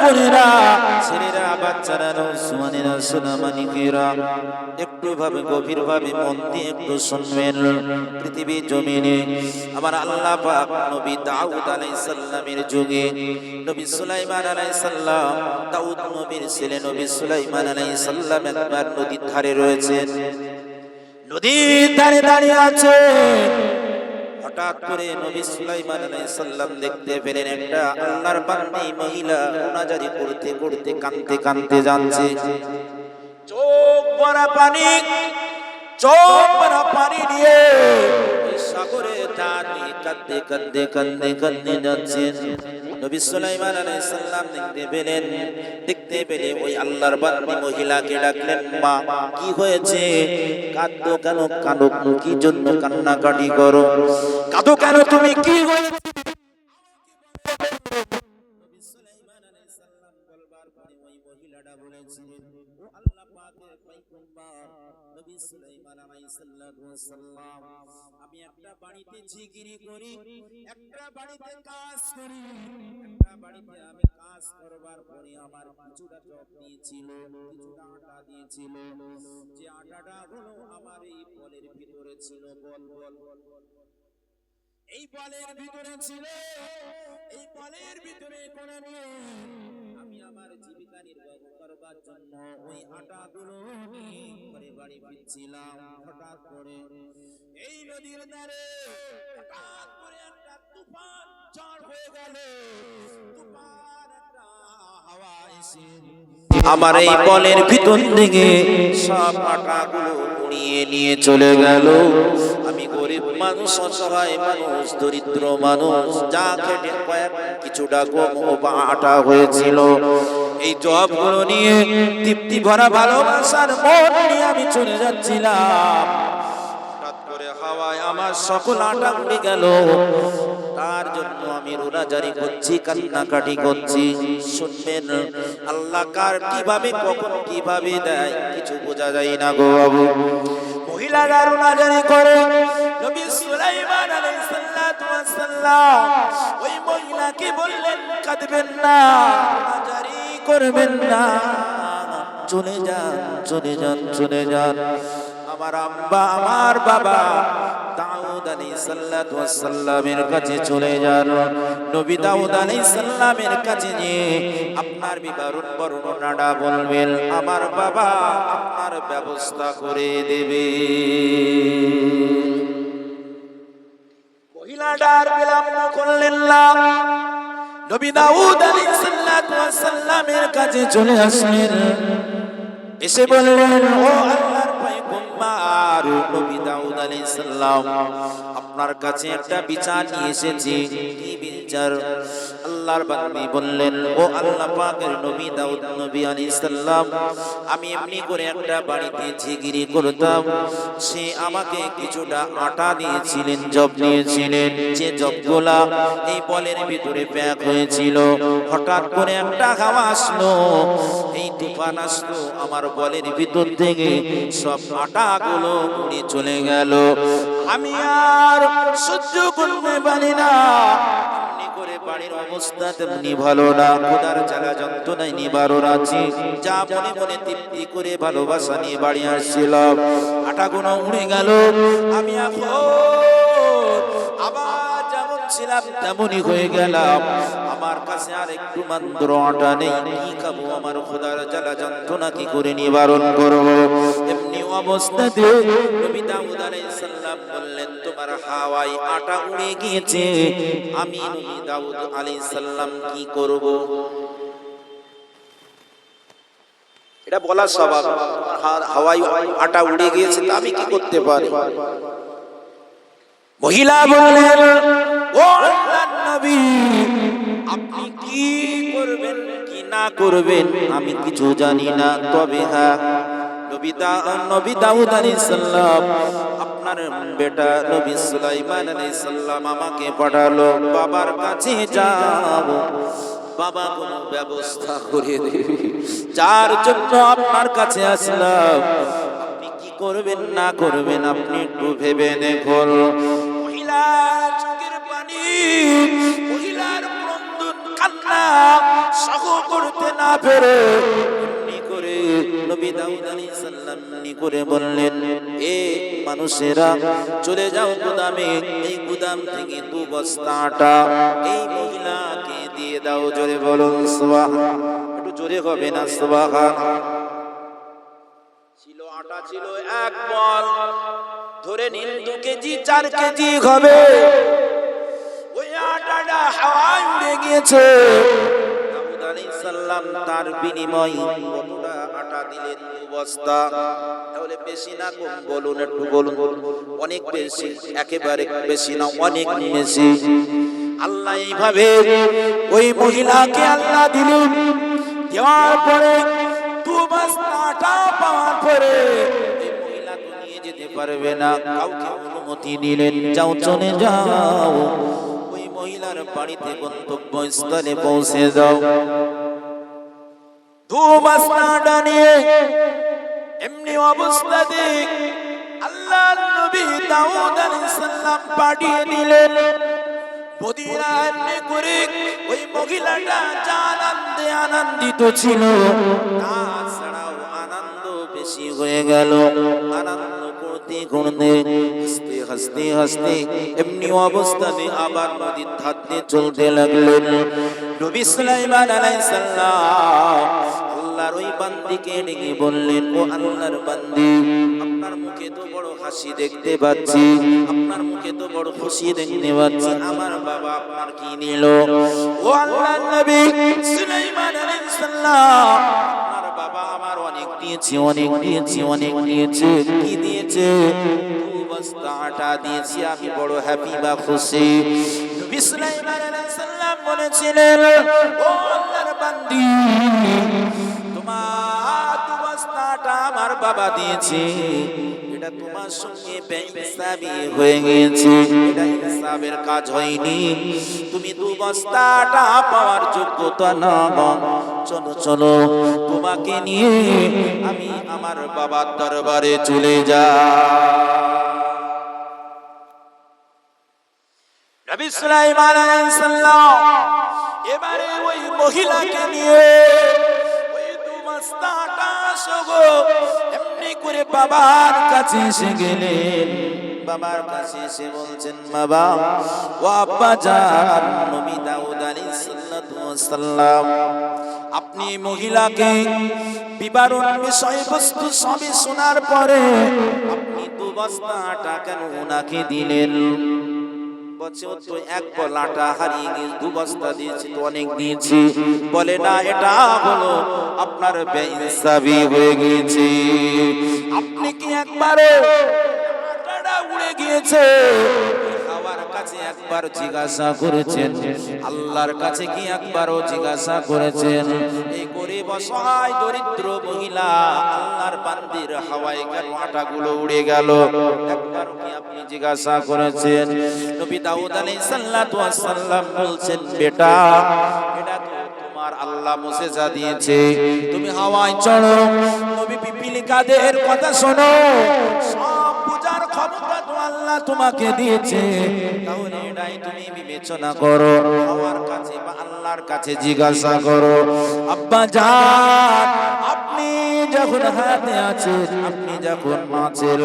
বোনেরা, ছেলেরা, বাচ্চারা, নৌজওয়ানেরা, সোনামানিকেরা, একটু ভাবে গভীর ভাবে মন দিয়ে একটু শুনবেন। পৃথিবী জমিনে আমার আল্লাহ পাক নবী দাউদ আলাইহিস সালামের যুগে নবী সুলাইমান আলাইহিস সালাম, দাউদ নবীর ছেলে নবী সুলাইমান আলাইহিস সালাম একবার নদীর ধারে রয়েছেন। নদীর ধারে দাঁড়িয়ে আছে। হঠাৎ করে নবী সুলাইমান আলাইহিস সালাম দেখতে পেলেন একটা আল্লাহর বান্দী মহিলা মুনাজারি করতে করতে কাঁদতে কাঁদতে যাচ্ছে। চোখ ভরা পানি, চোখ ভরা পানি নিয়ে সাগরে দাঁড়িয়ে কাঁদতে কাঁদতে কাঁদতে কাঁদতে যাচ্ছেন। নবী সুলাইমান আলাইহিস সালাম দেখতে পেলে ওই আল্লাহর বান্দী মহিলাকে ডাকলেন, মা কি হয়েছে? কাঁদো কেন? কাঁদো কি জন্য? কান্নাকাটি করো, কাঁদো কেন তুমি? কি হয়েছে? নবী সুলাইমান আলাইহিস সালাম বলবার পরে ওই মহিলাটা বলেছিলেন, ও আল্লাহ পাকের পয়গম্বর নবী সুলাইমান আলাইহিস সালাম, আমি একটা বাড়িতে জিকিরি করি, একটা বাড়িতে কাজ করি, একটা বাড়িতে আমি কাজ করবার পরে আমার কিছুটা জব দিয়েছিল, কিছুটা আটা দিয়েছিল। যে আটাটা হলো আমার এই বলের ভিতরে ছিল, বল বল এই বলের ভিতরে ছিল, এই বলের ভিতরে করে নিয়ে আমি আমার জীবিকা নির্বাহ করবার জন্য ওই আটাগুলো নিয়ে করে বাড়ি ফিরছিলাম। হঠাৎ করে এই নদীর ধারে হঠাৎ করে একটা তুফান ঝড় হয়ে গেল। তুফান একটা হাওয়া এসে আমার এই বলের ভিতর থেকে সব আটাগুলো উড়িয়ে নিয়ে চলে গেল। আমি গরিব মানুষ, অসহায় মানুষ, দরিদ্র মানুষ, যা খেটে কয়েক কিছুটা গম ও আটা হয়েছিল, এই জবগুলো নিয়ে তৃপ্তি ভরা ভালোবাসার মন নিয়ে আমি চলে যাচ্ছিলাম। হঠাৎ করে হাওয়ায় আমার সকল আটা উড়ে গেল। তার জন্য আমি রোনাজারি করছি, কান্নাকাটি করছি। শুনবেন, আল্লাহ কার কিভাবে কখন কিভাবে দেয় কিছু বোঝা যায় না গো বাবু। মহিলারা রোনাজারি করে। নবী সুলাইমান আলাইহিস সালাম ওই মহিলাকে বললেন, কাঁদবেন না, রোনাজারি করবেন না, চলে যান চলে যান চলে যান। আমার আব্বা, আমার বাবা দাউদ আলাইহিস সালামের কাছে চলে যান। নবী দাউদ আলাইহিস সালামের কাছে গিয়ে আপনার বিবরণ বর্ণনাটা বলবেন, আমার বাবা আপনার ব্যবস্থা করে দেবে। মহিলাটার বিলম্ব করলেন না। নবী দাউদ আলাইহিস সালামের কাছে চলে আসলেন। এসে বললেন, ও আল্লাহর পয়গম্বর নবী দাউদ আলাইহিস সালাম, আপনার কাছে একটা বিচার নিয়ে এসেছি। কি বিচার? আল্লাহর বান্দী বললেন, ও আল্লাহ পাকের নবী দাউদ নবী আলাইহিস সালাম, আমি এমনি করে একটা বাড়িতে জিকিরি করতাম, সে আমাকে কিছুটা আটা দিয়েছিলেন, জব নিয়েছিলেন। যে জবগুলা এই বলের ভিতরে প্যাক হয়েছিল, হঠাৎ করে একটা হাওয়া আসলো, এই তুফান আসলো, আমার বলের ভিতর থেকে সব আটাগুলো উড়ে চলে গেল। আমি আর সহ্য করতে পারি না। এমনি করে বাড়ির অবস্থা তেমনি ভালো না, খোদার জ্বালা যন্ত্রণায় নিবারণ আছি। যা মনে মনে তৃপ্তি করে ভালোবাসা নিয়ে বাড়ি আসছিলাম, আটাগুলো উড়ে গেল। আমি এখন আবার যেমন ছিলাম তেমনই হয়ে গেলাম। আমার কাছে আর একটু মাত্র আটা নেই, কি খাবো? আমার খোদার জ্বালা যন্ত্রণা কি করে নিবারণ করবো? এমনি অবস্থাতে নবী দাউদ আলাইহিস সালাম বললেন, তোমার হাওয়ায় আটা উড়ে গিয়েছে, আমি নবী দাউদ আলাইহিস সালাম কি করব? এটা বলা স্বভাব, হাওয়ায় আটা উড়ে গিয়েছে, তা আমি কি করতে পারি? মহিলা বললেন, ও আল্লাহর নবী, আপনি কি করবেন কি না করবেন আমি কিছু জানি না, তবে হ্যাঁ, নবী দাউদ আলাইহিস সালাম আপনার বেটা নবী সুলাইমান আলাইহিস সালাম আমাকে পাঠালো, বাবার কাছে যাব, বাবা কোনো ব্যবস্থা করে দেবে। যার জন্য আপনার কাছে আসলাম, আপনি কি করবেন না করবেন আপনি একটু ভেবে দেখুন। মহিলার চোখের পানি, মহিলার ক্রন্দন কান্না সহ করে ফেরে এমনি করে নবী দাউদ আলাইহিস সালাম এমনি করে বললেন, এ মানুষেরা চলে যাও গুদামে, এই গুদাম থেকে 2 বস্তা আটা এই মহিলাকে দিয়ে দাও। জোরে বলুন সুবহান, একটু জোরে হবে না সুবহান। ছিল আটা ছিল 1 মণ, ধরে নিন 2 কেজি 4 কেজি হবে। ওই আটাটা হাওয়ায় উড়ে গিয়েছে। দাউদ আলাইহিস সালাম তার বিনিময় কতটা আটা দিলেন? 2 বস্তা। তাহলে বেশি না কম বলুন, একটু বলুন। অনেক বেশি, একেবারে বেশি না, অনেক বেশি। আল্লাহ এইভাবে ওই মহিলাকে আল্লাহ দিলেন। দেওয়ার পরে 2 বস্তা আটা পাওয়ার পরে এই মহিলা তো নিয়ে যেতে পারবে না, কাউকে অনুমতি দিলেন, যাও চলে যাও, ওই মহিলার বাড়িতে গন্তব্যস্থলে পৌঁছে যাও। 2 বস্তা আটা নিয়ে এমনি অবস্থাতে আল্লাহর নবী দাউদ আলাইহিস সালাম পাঠিয়ে দিলেন মদিনা। এমনি করে ওই মহিলাটা আনন্দে আনন্দিত ছিল, তাছাড়াও আনন্দ বেশি হয়ে গেল। আনন্দ করতে করতে হাসতে হাসতে হাসতে এমনি অবস্থাতে আবার নদীর ধারে চলতে লাগলেন। নবী সুলাইমান আলাইহিস সালাম আল্লাহর ওই বান্দিকে ডেকে বললেন, ও আল্লাহর বান্দি, আপনার মুখে তো বড় হাসি দেখতে পাচ্ছি, আপনার মুখে তো বড় খুশি দেখতে পাচ্ছি, আমার বাবা আপনার কি নিল? ও আল্লাহর নবী সুলাইমান আলাইহিস সালাম, আপনার বাবা আমার অনেক দিয়েছে, অনেক দিয়েছে, অনেক দিয়েছে। কি দিয়েছে? 2 বস্তা আটা দিয়েছি, আমি বড় হ্যাপি বা খুশি। নবী সুলাইমান আলাইহিস সালাম বলেছিলেন, ও আল্লাহর বান্দি, তোমার 2 বস্তা আটা আমার বাবা দিয়েছে, এটা তোমার সঙ্গে বেইনসাফি হয়ে গিয়েছে, এটা ইনসাফের কাজ হয়নি, তুমি 2 বস্তা আটা পাওয়ার যোগ্যতা না। চলো চলো, তোমাকে নিয়ে আমি আমার বাবার দরবারে চলে যাই। নবী সুলাইমান আলাইহিস সালাম এবারে ওই মহিলাকে নিয়ে ওই 2 বস্তা আটা সহ এমনি করে বাবার কাছে এসে গেলেন। বাবার কাছে এসে বলছেন, বাবা, ও আব্বা জান, নবী দাউদ আলাইহিস সালাম আপনি মহিলাকে বিবরণ বিষয়বস্তু সবই শোনার পরে আপনি 2 বস্তা আটা কেন ওনাকে দিলেন? বলছে, ও তো 1 বল আটা হারিয়ে গেছে, 2 বস্তা দিয়েছি তো অনেক দিয়েছি। বলে না, এটা হলো আপনার বেইনসাফি হয়ে গিয়েছে। আপনি কি একবারে আটাটা উড়ে গিয়েছে হাওয়ার কাছে একবার জিজ্ঞাসা করেছেন? আল্লাহর কাছে কি একবারও জিজ্ঞাসা করেছেন? এই গরিব অসহায় দরিদ্র মহিলা আল্লাহর বান্দির হাওয়ায় কেন আটাগুলো উড়ে গেল, একবারও কি আপনি জিজ্ঞাসা করেছেন? নবী দাউদ আলাইহিস সালাম বলছেন, বেটা, এটা তো তোমার আল্লাহ মুজিজা দিয়েছে, তুমি হাওয়ায় চড়ো, নবী পিপিলিকাদের কথা শোনো, সব বুঝার ক্ষমতা তো আল্লাহ তোমাকে দিয়েছে। তাহলে এটাই তুমি বিবেচনা করো, হাওয়ার কাছে বা আল্লাহর কাছে জিজ্ঞাসা করো। আব্বা জান, আপনি যখন হাতে আছেন, আপনি যখন আছেন,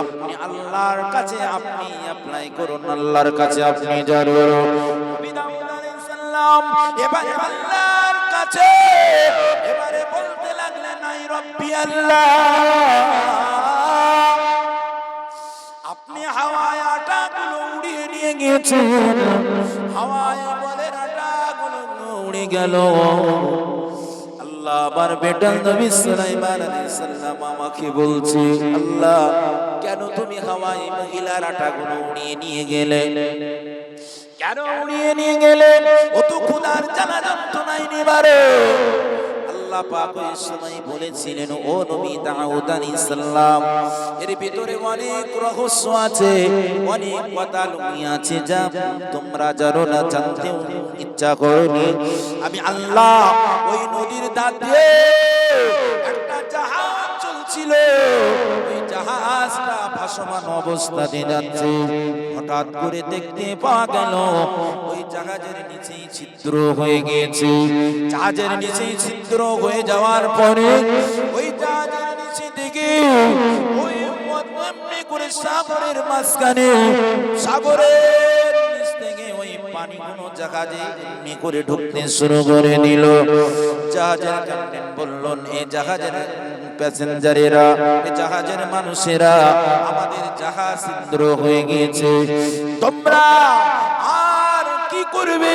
আপনি আল্লাহর কাছে আপনি অ্যাপ্লাই করুন, আল্লাহর কাছে আপনি জানুন। নবী দাউদ আলাইহিস সালাম এবারে আল্লাহর কাছে এবারে বলতে লাগলেন, আই রব্বি আল্লাহ, আপনি হাওয়ায় আটাগুলো উড়িয়ে নিয়ে গিয়েছেন, হাওয়ায় বলের আটাগুলো উড়ে গেল। আল্লাহ, আমার বেটা নবী সুলাইমান আলাইহিস সালাম আমাকে বলছে, আল্লাহ, কেন তুমি হাওয়ায় মহিলার আটাগুলো উড়িয়ে নিয়ে গেলে? কেন উড়িয়ে নিয়ে গেলে? ও তো খোদার জ্বালা যন্ত্রণায় নিবারে। আল্লাহ পাক ওই সময় বলেছিলেন, ও নবী দাউদ আলাইহিস সালাম, এর ভিতরে অনেক রহস্য আছে, অনেক কথা লুকিয়ে আছে, যা তোমরা জানো না, জানতেও ইচ্ছা করনি। আমি আল্লাহ ওই নদীর ধার দিয়ে একটা জাহাজ চলছিল, ওই জাহাজটা ভাসমান অবস্থাতে যাচ্ছে, হঠাৎ করে দেখতে পাওয়া গেল ওই জাহাজের নিচেই ছিদ্র হয়ে গিয়েছে। জাহাজের নিচেই ছিদ্র হয়ে যাওয়ার পরে ওই জাহাজের নিচে থেকে ওই এমনি করে সাগরের মাঝখানে, সাগরের নিচ থেকে ওই পানিগুলো জাহাজে এমনি করে ঢুকতে শুরু করে দিল। জাহাজের ক্যাপ্টেন বললেন, এই জাহাজের প্যাসেঞ্জারেরা, এই জাহাজের মানুষেরা, আমাদের জাহাজ ছিদ্র হয়ে গিয়েছে, তোমরা আর কি করবে?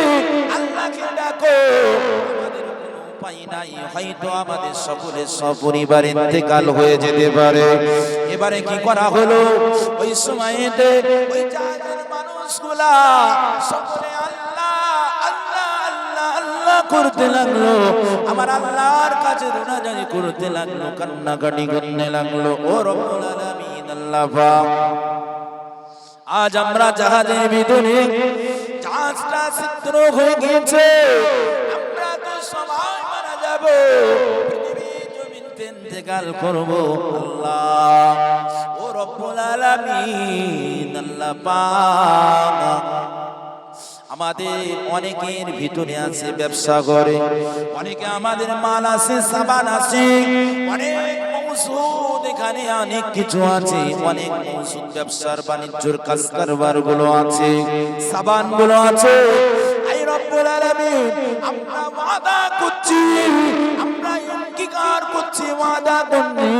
আল্লাহকে ডাকো, আমাদের কোনো উপায় নাই, হয়তো আমাদের সকলের সপরিবার ইন্তেকাল হয়ে যেতে পারে। এবারে কি করা হলো? ওই সময়তে ওই জাহাজের মানুষগুলা সকলে আল্লাহ আল্লাহ আল্লাহ আল্লাহ করতে লাগলো, আমার আল্লাহর কাছে রোনাজারি করতে লাগলো, কান্নাকাটি করতে লাগলো। ও রব্বুল আলামিন আল্লাহ পাক, আজ আমরা জাহাজের ভিতরে, জাহাজটা ছিদ্র হয়ে গিয়েছে, আমরা তো সবাই মারা যাব, পৃথিবীর জমিনতে ইন্তেকাল করব। আল্লাহ, ও রব্বুল আলামিন আল্লাহ পাক, আমাদের অনেকের ভিতরে আছে ব্যবসা করে, অনেকে আমাদের মাল আছে, সাবান আছে, অনেক মৌসুদ, এখানে অনেক কিছু আছে, অনেক মৌসুদ ব্যবসার বাণিজ্যর কাজ কারবার গুলো আছে, সাবান গুলো আছে। আই রব্বুল আলামিন, আমরা ওয়াদা করছি, আমরা অঙ্গীকার করছি, ওয়াদা করছি,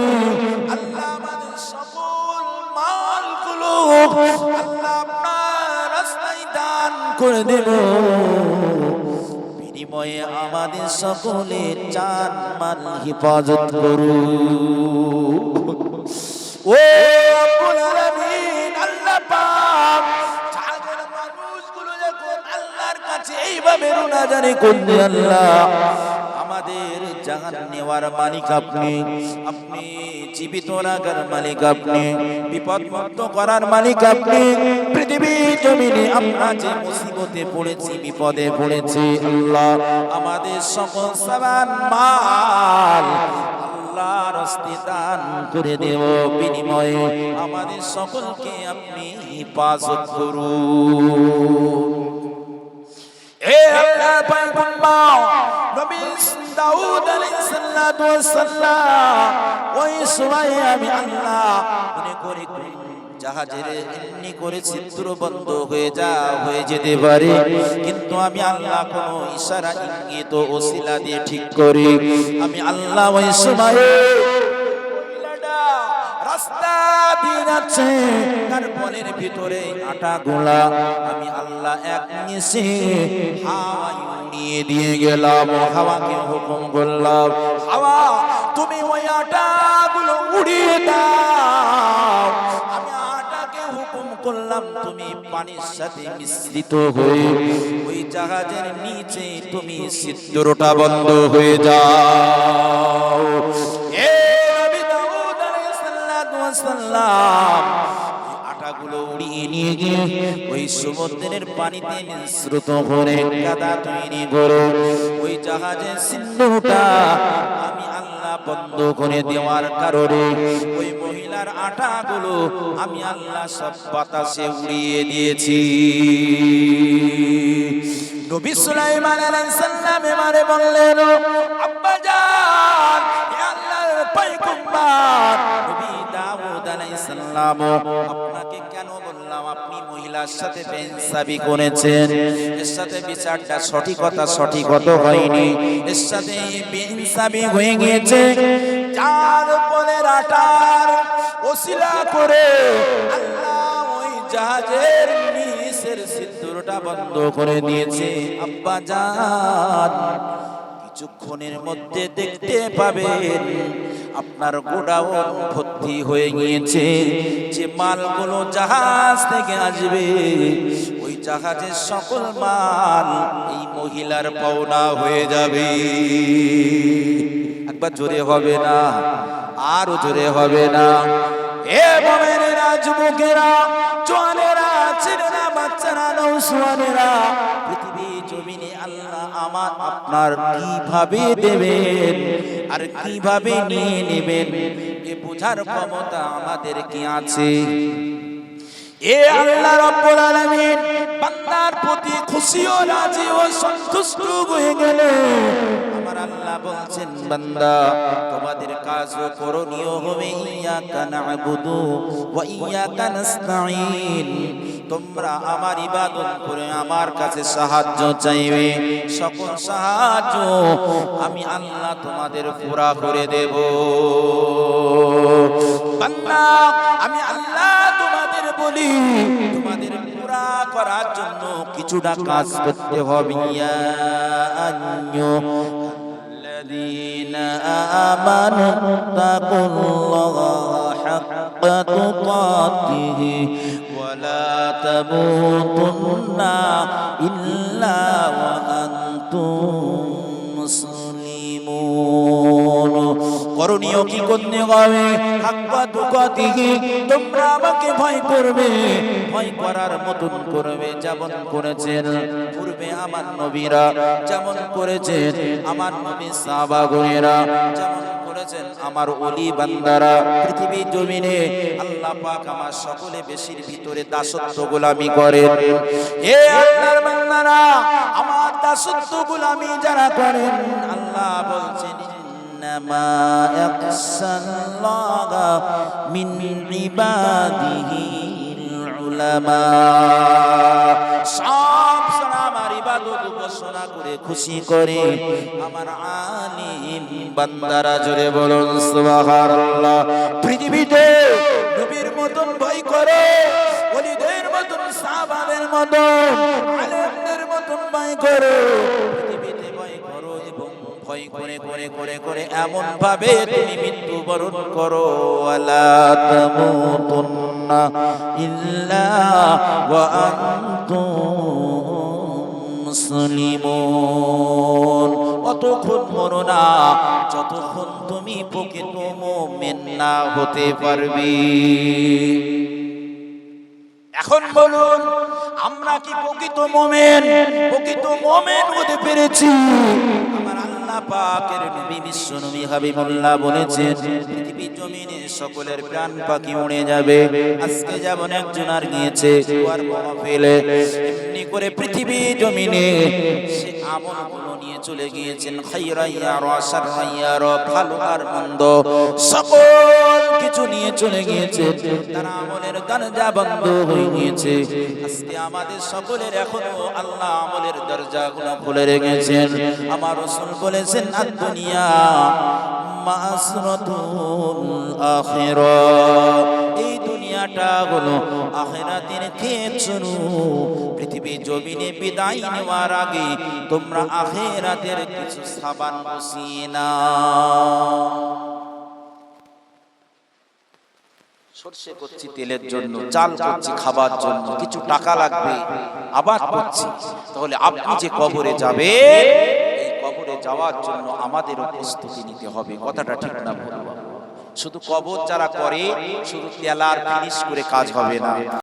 আল্লাহ আমাদের সকল মালগুলো আল্লাহ আপনার রাস্তায় দান করে দেব, বিনিময়ে আমাদের সকলের জান মাল হেফাজত করুন। ও রব্বুল আলামিন আল্লাহ পাক, জাহাজের মানুষগুলো যখন আল্লাহর কাছে এইভাবে রোনাজারি করবে, আল্লাহ আমাদের জাহান নেওয়ার মালিক আপনি, আপনি জীবিত রাখার মালিক আপনি, বিপদ মুক্ত করার মালিক আপনি। পৃথিবী জমিনে আমরা যে মুসিবতে পড়েছি, বিপদে পড়েছি, আল্লাহ আমাদের সকল সাবান মাল আল্লাহর হস্তে দান করে দেব, বিনিময়ে আমাদের সকলকে আপনি হেফাজত করুন। এ আল্লাহর পয়গম্বর নবী দাউদ আলাইহিস সালাতু ওয়াস সালাম, ওই সময় আমি আল্লাহ মনে করি জাহাজের এমনি করে ছিদ্র বন্ধ হয়ে যেতে পারে, কিন্তু আমি আল্লাহ কোনো ইশারা ইঙ্গিত ওসিলা দিয়ে ঠিক করি। আমি আল্লাহ ওই সময়ে রাস্তা দিয়ে যাচ্ছে, তার বনের ভিতরে আটা গোলা আমি আল্লাহ এক নিশে হাওয়ায় উড়িয়ে দিয়ে গেলাম। হাওয়াকে হুকুম করলাম, হাওয়া তুমি ওই আটাগুলো উড়িয়ে দাও। আমি আটাকে হুকুম করলাম, তুমি পানির সাথে মিশ্রিত হয়ে ওই জাহাজের নিচে তুমি ছিদ্রটা বন্ধ হয়ে যাও। আটাগুলো উড়িয়ে নিয়ে গিয়ে ওই সমুদ্রের পানিতে মিশ্রিত করে কাদা তৈরি করে ওই জাহাজের ছিদ্রটা আমি আল্লাহ বন্ধ করে দেওয়ার কারণে ওই মহিলার আটাগুলো আমি আল্লাহ সব বাতাসে উড়িয়ে দিয়েছি। নবী সুলাইমান আলাইহিস সালাম এবারে বললেন, আব্বা জান, হে আল্লাহর পয়গম্বর নবী দাউদ আলাইহিস সালাম, আপনাকে কেন বললাম আপনি মহিলার সাথে বেইনসাফি করেছেন, এর সাথে বিচারটা সঠিকতা হয়নি, এর সাথে বেইনসাফি হয়ে গিয়েছে। যার উপরে আটার ওসিলা করে আল্লাহ ওই জাহাজের নিচের ছিদ্রটা বন্ধ করে দিয়েছে। আব্বা জান, কিছুক্ষণের মধ্যে দেখতে পাবেন আপনার গোডাউন ভর্তি হয়ে গিয়েছে। যে মালগুলো জাহাজ থেকে আসবে ওই জাহাজের সকল মাল এই মহিলার পাওনা হয়ে যাবে। একবার জোরে হবে না, আরো জোরে হবে না। এ মুমিনেরা, যুবকেরা, জওয়ানেরা, ছেলেরা, বাচ্চারা, নওজওয়ানেরা, পৃথিবী জমিনে আল্লাহ আমার আপনার কিভাবে দেবেন আর কিভাবে নিয়ে নেবেন এ যার ক্ষমতা আমাদের কি আছে। এ আল্লাহ রাব্বুল আলামিন বান্দার প্রতি খুশি ও রাজি ও সন্তুষ্ট হয়ে গেল। আমার আল্লাহ বলছেন, বান্দা তোমাদের কাজ করণীয় হবে ইয়াকা না'বুদু ওয়া ইয়াকা নাস্তাঈন। তোমরা আমার ইবাদত করে আমার কাছে সাহায্য চাইবে, সকল সাহায্য আমি আল্লাহ তোমাদের পুরা করে দেব। বান্দা আমি আল্লাহ তোমাদের বলি, তোমাদের পুরা করার জন্য কিছুটা কাজ করতে হবে। ইয়া আইয়ুহাল্লাযীনা আমানু তাকুল্লাহা হাক্কা তুকাতিহি ওয়া লা তামুতুন্না ইল্লা ওয়া আনতুম মুসলিমুন। করণীয় কি করতে হবে? হাক্কা তুকাতিহি, তোমরা আমাকে ভয় করবে, ভয় করার মতন করবে যেমন করেছেন পূর্বে আমার নবীরা, যেমন করেছেন আমার নবী সাহাবাগণেরা, যেমন করেছেন আমার ওলি বান্দারা। পৃথিবীর জমিনে আল্লাহ পাক আমার সকলে বেশির ভিতরে দাসত্ব গোলামি করেন। এ আল্লাহর বান্দারা, আমার দাসত্ব গোলামি যারা করেন, আল্লাহ বলছেন ইন্নামা ইয়াখশাল্লাহা মিন ইবাদিহিল উলামা। সব আমার ইবাদত উপাসনা করে খুশি করে আমার আলিম বান্দারা। জোরে বলুন সুবহানাল্লাহ। পৃথিবীতে নবীর মতন ভয় করে, ওলিদের মতন, সাহাবাদের মতন, আলেমদের মতন ভয় করে। পৃথিবীতে ভয় করো এবং ভয় করে করে করে করে এমন ভাবে তুমি মৃত্যুবরণ করো। ওয়ালা তামুতুন্না ইল্লা ওয়া আনতুম মুসলিমুন। অতক্ষণ মরো না যতক্ষণ তুমি প্রকৃত মুমিন না হতে পারবে। এখন বলুন, আমরা কি প্রকৃত মুমিন, প্রকৃত মুমিন হতে পেরেছি? আমার আল্লাহ পাকের নবী বিশ্ব নবী হাবিবুল্লাহ বলেছেন, পৃথিবীর জমিনে সকলের প্রাণ পাখি উড়ে যাবে। আজকে যেমন একজন আর গিয়েছে আর মাহফিলে, এমনি করে পৃথিবীর জমিনে সে আমলগুলো নিয়ে চলে গিয়েছেন। খায়রাইয়া ওয়া শাররাইয়া, ভালো আর মন্দ সকল কিছু নিয়ে চলে গিয়েছে। তার আমলের দরজা বন্ধ হয়ে গিয়েছে। আজকে আমাদের সকলের এখনো আল্লাহ আমলের দরজাগুলো খুলে রেখেছেন। আমার রাসূল বলেছেন, আদ-দুনিয়া মাসরাতুল আখিরাহ, এই দুনিয়াটা হলো আখিরাতের খেজুর। পৃথিবীর জমিনে বিদায় নেওয়ার আগে তোমরা আখিরাতের কিছু সাবান বসিয়ে নাও। সরষে করছি তেলের জন্য, চাল করছি খাবার জন্য, কিছু টাকা লাগবে, আবাদ করছি। তাহলে আপনি যে কবরে যাবেন, এই কবরে যাওয়ার জন্য আমাদেরও প্রস্তুতি নিতে হবে। কথাটা ঠিক না ভুল? শুধু কবর যারা করে, শুধু তেলার ফিনিশ করে কাজ হবে না।